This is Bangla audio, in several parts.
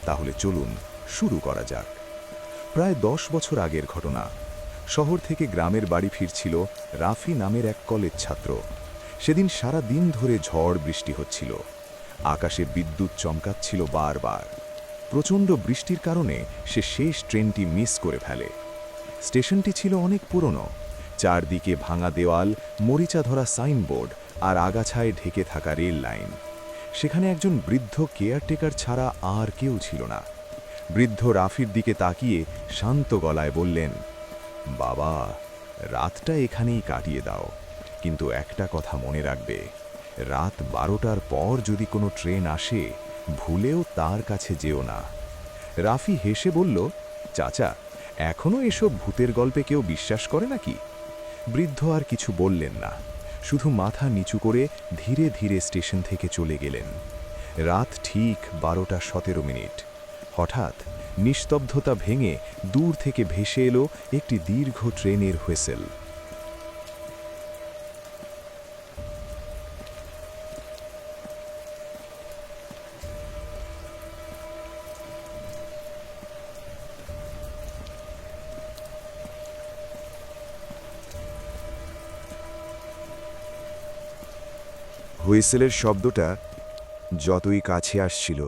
তাহলে চলুন শুরু করা যাক। প্রায় 10 বছর আগের ঘটনা। শহর থেকে গ্রামের বাড়ি ফিরছিল রাফি নামের এক কলেজ ছাত্র। সেদিন সারা দিন ধরে ঝড় বৃষ্টি হচ্ছিল। আকাশে বিদ্যুৎ চমকাচ্ছিল বারবার। প্রচণ্ড বৃষ্টির কারণে সে শেষ ট্রেনটি মিস করে ফেলে। স্টেশনটি ছিল অনেক পুরনো। চারদিকে ভাঙা দেওয়াল, মরিচা ধরা সাইনবোর্ড আর আগাছায় ঢেকে থাকা রেল লাইন। সেখানে একজন বৃদ্ধ কেয়ারটেকার ছাড়া আর কেউ ছিল না। বৃদ্ধ রাফির দিকে তাকিয়ে শান্ত গলায় বললেন, বাবা, রাতটা এখানেই কাটিয়ে দাও, কিন্তু একটা কথা মনে রাখবে, রাত 12টার পর যদি কোনো ট্রেন আসে, ভুলেও তার কাছে যেও না। রাফি হেসে বলল, চাচা, এখনো এসব ভূতের গল্পে কেউ বিশ্বাস করে নাকি? বৃদ্ধ আর কিছু বললেন না, শুধু মাথা নিচু করে ধীরে ধীরে স্টেশন থেকে চলে গেলেন। রাত ঠিক 12:17। হঠাৎ নিস্তব্ধতা ভেঙে দূর থেকে ভেসে এলো একটি দীর্ঘ ট্রেনের হুইসেল। হুইসেলের শব্দটা যতই কাছে আসছিল,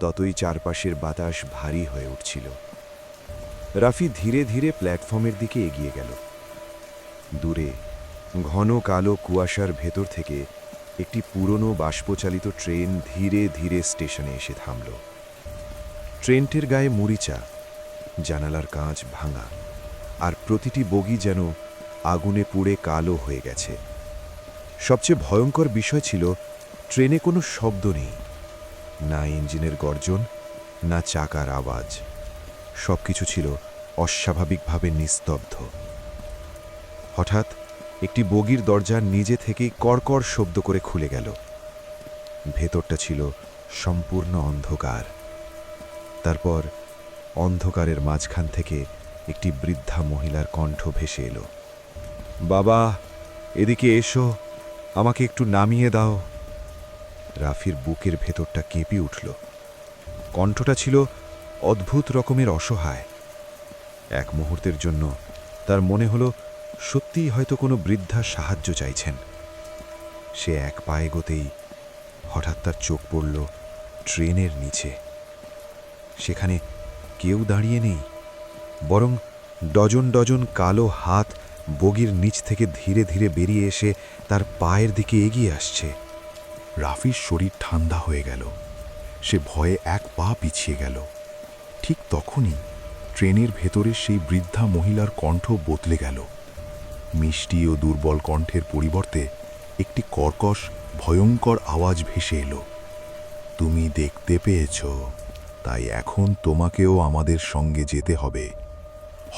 ততই চারপাশের বাতাস ভারী হয়ে উঠছিল। রাফি ধীরে ধীরে প্ল্যাটফর্মের দিকে এগিয়ে গেল। দূরে ঘন কালো কুয়াশার ভেতর থেকে একটি পুরনো বাষ্পচালিত ট্রেন ধীরে ধীরে স্টেশনে এসে থামল। ট্রেনটির গায়ে মরিচা, জানালার কাঁচ ভাঙা, আর প্রতিটি বগি যেন আগুনে পুড়ে কালো হয়ে গেছে। সবচেয়ে ভয়ঙ্কর বিষয় ছিল, ট্রেনে কোনো শব্দ নেই, না ইঞ্জিনের গর্জন, না চাকার আওয়াজ। সবকিছু ছিল অস্বাভাবিকভাবে নিস্তব্ধ। হঠাৎ একটি বগির দরজা নিজে থেকেই কড়কড় শব্দ করে খুলে গেল। ভেতরটা ছিল সম্পূর্ণ অন্ধকার। তারপর অন্ধকারের মাঝখান থেকে একটি বৃদ্ধা মহিলার কণ্ঠ ভেসে এলো, বাবা, এদিকে এসো, আমাকে একটু নামিয়ে দাও। রাফির বুকের ভেতরটা কেঁপে উঠল। কণ্ঠটা ছিল অদ্ভুত রকমের অসহায়। এক মুহূর্তের জন্য তার মনে হলো সত্যিই হয়তো কোনো বৃদ্ধা সাহায্য চাইছেন। সে এক পা এগোতেই হঠাৎ তার চোখ পড়ল ট্রেনের নিচে। সেখানে কেউ দাঁড়িয়ে নেই, বরং ডজন ডজন কালো হাত বগির নিচ থেকে ধীরে ধীরে বেরিয়ে এসে তার পায়ের দিকে এগিয়ে আসছে। রাফির শরীর ঠান্ডা হয়ে গেল। সে ভয়ে এক পা পিছিয়ে গেল। ঠিক তখনই ট্রেনের ভেতরে সেই বৃদ্ধা মহিলার কণ্ঠ বদলে গেল। মিষ্টি ও দুর্বল কণ্ঠের পরিবর্তে একটি কর্কশ ভয়ঙ্কর আওয়াজ ভেসে এলো, তুমি দেখতে পেয়েছ, তাই এখন তোমাকেও আমাদের সঙ্গে যেতে হবে।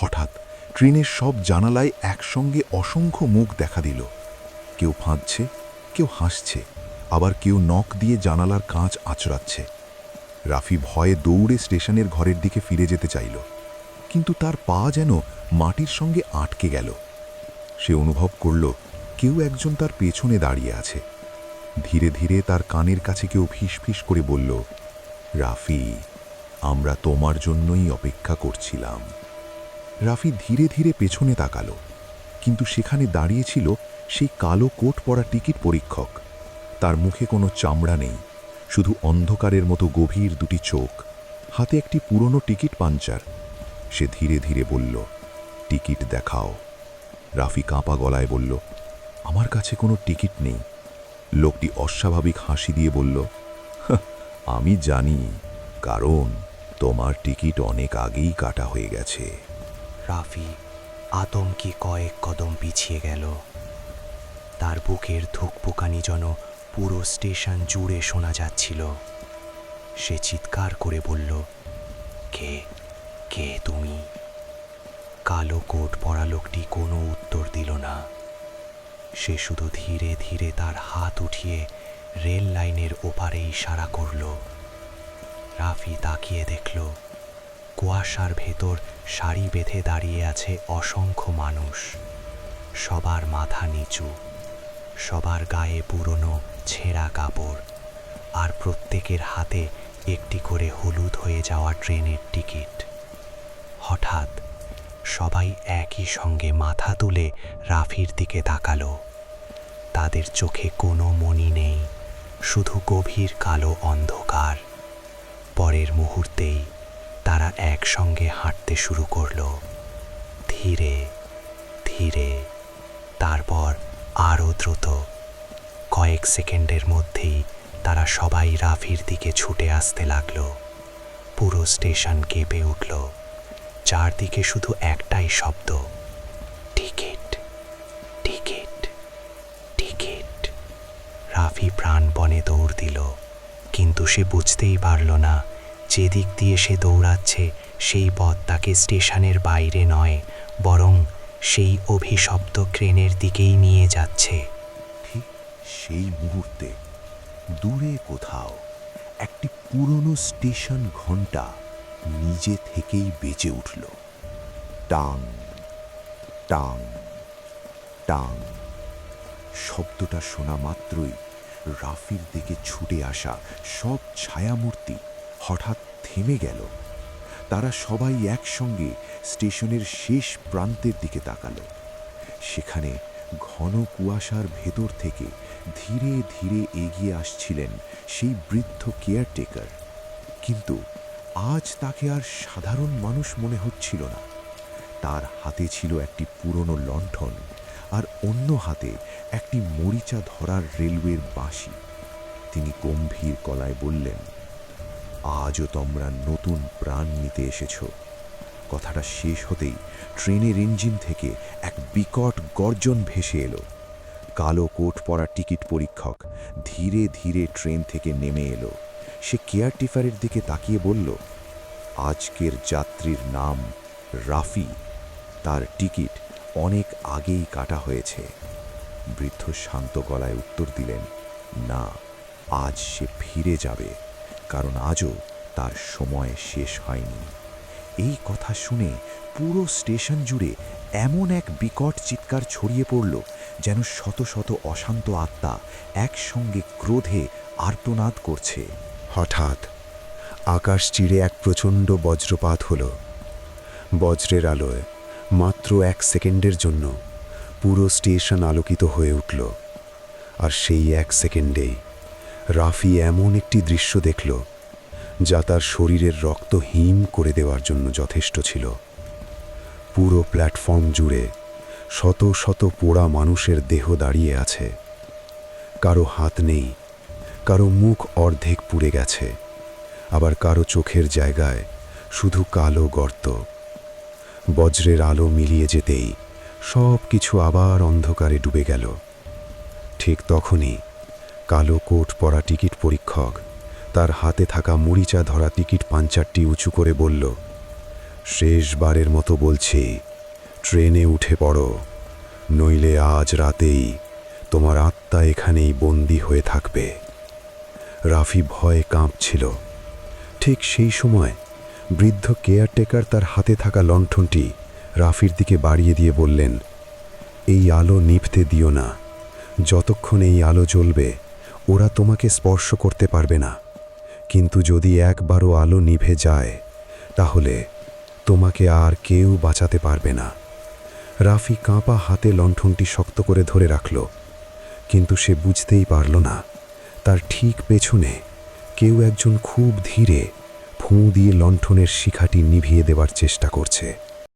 হঠাৎ ট্রেনের সব জানালায় একসঙ্গে অসংখ্য মুখ দেখা দিল। কেউ ফাঁদছে, কেউ হাসছে, আবার কেউ নখ দিয়ে জানালার কাঁচ আঁচড়াচ্ছে। রাফি ভয়ে দৌড়ে স্টেশনের ঘরের দিকে ফিরে যেতে চাইল, কিন্তু তার পা যেন মাটির সঙ্গে আটকে গেল। সে অনুভব করল কেউ একজন তার পেছনে দাঁড়িয়ে আছে। ধীরে ধীরে তার কানের কাছে কেউ ফিসফিস করে বলল, রাফি, আমরা তোমার জন্যই অপেক্ষা করছিলাম। রাফি ধীরে ধীরে পেছনে তাকালো, কিন্তু সেখানে দাঁড়িয়ে ছিল সেই কালো কোট পরা টিকিট পরীক্ষক। তার মুখে কোনো চামড়া নেই, শুধু অন্ধকারের মতো গভীর দুটি চোখ, হাতে একটি পুরনো টিকিট পাঞ্চার। সে ধীরে ধীরে বলল, টিকিট দেখাও। রাফি কাঁপা গলায় বলল, আমার কাছে কোনো টিকিট নেই। লোকটি অস্বাভাবিক হাসি দিয়ে বলল, আমি জানি, কারণ তোমার টিকিট অনেক আগেই কাটা হয়ে গেছে। রাফি আতঙ্কে কয়েক কদম পিছিয়ে গেল। তার বুকের ধুকপুকানি যেন পুরো স্টেশন জুড়ে শোনা যাচ্ছিল। সে চিৎকার করে বলল, কে কে তুমি? কালো কোট পরা লোকটি কোনো উত্তর দিল না। সে শুধু ধীরে ধীরে তার হাত উঠিয়ে রেল লাইনের ওপারে ইশারা করল। রাফি তাকিয়ে দেখল, কুয়াশার ভেতর সারি বেঁধে দাঁড়িয়ে আছে অসংখ্য মানুষ। সবার মাথা নিচু, সবার গায়ে পুরনো ছেঁড়া কাপড়, আর প্রত্যেকের হাতে একটি করে হলুদ হয়ে যাওয়া ট্রেনের টিকিট। হঠাৎ সবাই একই সঙ্গে মাথা তুলে রাফির দিকে তাকালো। তাদের চোখে কোনো মনি নেই, শুধু গভীর কালো অন্ধকার। পরের মুহূর্তেই তারা একসঙ্গে হাঁটতে শুরু করলো, ধীরে ধীরে, তারপর আরও দ্রুত। কয়েক সেকেন্ডের মধ্যেই তারা সবাই রাফির দিকে ছুটে আসতে লাগলো। পুরো স্টেশন কেঁপে উঠল। চারদিকে শুধু একটাই শব্দ, টিকিট, টিকিট, টিকিট। রাফি প্রাণপণে দৌড় দিল, কিন্তু সে বুঝতেই পারল না যেদিক দিয়ে সে দৌড়াচ্ছে সেই পথ তাকে স্টেশনের বাইরে নয়, বরং সেই অভিশপ্ত ক্রেনের দিকেই নিয়ে যাচ্ছে। ঠিক সেই মুহূর্তে দূরে কোথাও একটি পুরনো স্টেশন ঘণ্টা নিজে থেকেই বেজে উঠল। Tongue tongue tongue. শব্দটা শোনা মাত্রই রাফির দিকে ছুটে আসা সব ছায়ামূর্তি হঠাৎ থেমে গেল। তারা সবাই একসঙ্গে স্টেশনের শেষ প্রান্তের দিকে তাকালো। সেখানে ঘন কুয়াশার ভেতর থেকে ধীরে ধীরে এগিয়ে আসছিলেন সেই বৃদ্ধ কেয়ারটেকার। কিন্তু আজ তাকে আর সাধারণ মানুষ মনে হচ্ছিল না। তার হাতে ছিল একটি পুরনো লণ্ঠন, আর অন্য হাতে একটি মরিচা ধরার রেলওয়ের বাঁশি। তিনি গম্ভীর গলায় বললেন, আজও তোমরা নতুন প্রাণ নিতে এসেছ। কথাটা শেষ হতেই ট্রেনের ইঞ্জিন থেকে এক বিকট গর্জন ভেসে এলো। কালো কোট পরা টিকিট পরীক্ষক ধীরে ধীরে ট্রেন থেকে নেমে এলো। সে কেয়ারটেকারের দিকে তাকিয়ে বলল, আজকের যাত্রীর নাম রাফি। তার টিকিট অনেক আগেই কাটা হয়েছে। বৃদ্ধ শান্ত গলায় উত্তর দিলেন, না, আজ সে ফিরে যাবে, কারণ আজও তার সময় শেষ হয়নি। এই কথা শুনে পুরো স্টেশন জুড়ে এমন এক বিকট চিৎকার ছড়িয়ে পড়ল, যেন শত শত অশান্ত আত্মা একসঙ্গে ক্রোধে আর্তনাদ করছে। হঠাৎ আকাশ চিরে এক প্রচণ্ড বজ্রপাত হল। বজ্রের আলোয় মাত্র 1 সেকেন্ডের জন্য পুরো স্টেশন আলোকিত হয়ে উঠল। আর সেই 1 সেকেন্ডেই রাফি এমন একটি দৃশ্য দেখল যা তার শরীরের রক্ত হিম করে দেওয়ার জন্য যথেষ্ট ছিল। পুরো প্ল্যাটফর্ম জুড়ে শত শত পোড়া মানুষের দেহ দাঁড়িয়ে আছে। কারো হাত নেই, কারো মুখ অর্ধেক পুড়ে গেছে, আবার কারো চোখের জায়গায় শুধু কালো গর্ত। বজ্রের আলো মিলিয়ে যেতেই সব কিছু আবার অন্ধকারে ডুবে গেল। ঠিক তখনই কালো কোট পরা টিকিট পরীক্ষক তার হাতে থাকা মরিচা ধরা টিকিট পাঞ্চারটি উঁচু করে বলল, শেষবারের মতো বলছি, ট্রেনে উঠে পড়ো, নইলে আজ রাতেই তোমার আত্মা এখানেই বন্দী হয়ে থাকবে। রাফি ভয়ে কাঁপছিল। ঠিক সেই সময় বৃদ্ধ কেয়ারটেকার তার হাতে থাকা লণ্ঠনটি রাফির দিকে বাড়িয়ে দিয়ে বললেন, এই আলো নিভতে দিও না। যতক্ষণ এই আলো জ্বলবে ওরা তোমাকে স্পর্শ করতে পারবে না, কিন্তু যদি একবারও আলো নিভে যায় তাহলে তোমাকে আর কেউ বাঁচাতে পারবে না। রাফি কাঁপা হাতে লণ্ঠনটি শক্ত করে ধরে রাখল, কিন্তু সে বুঝতেই পারল না তার ঠিক পেছনে কেউ একজন খুব ধীরে ফুঁ দিয়ে লণ্ঠনের শিখাটি নিভিয়ে দেবার চেষ্টা করছে।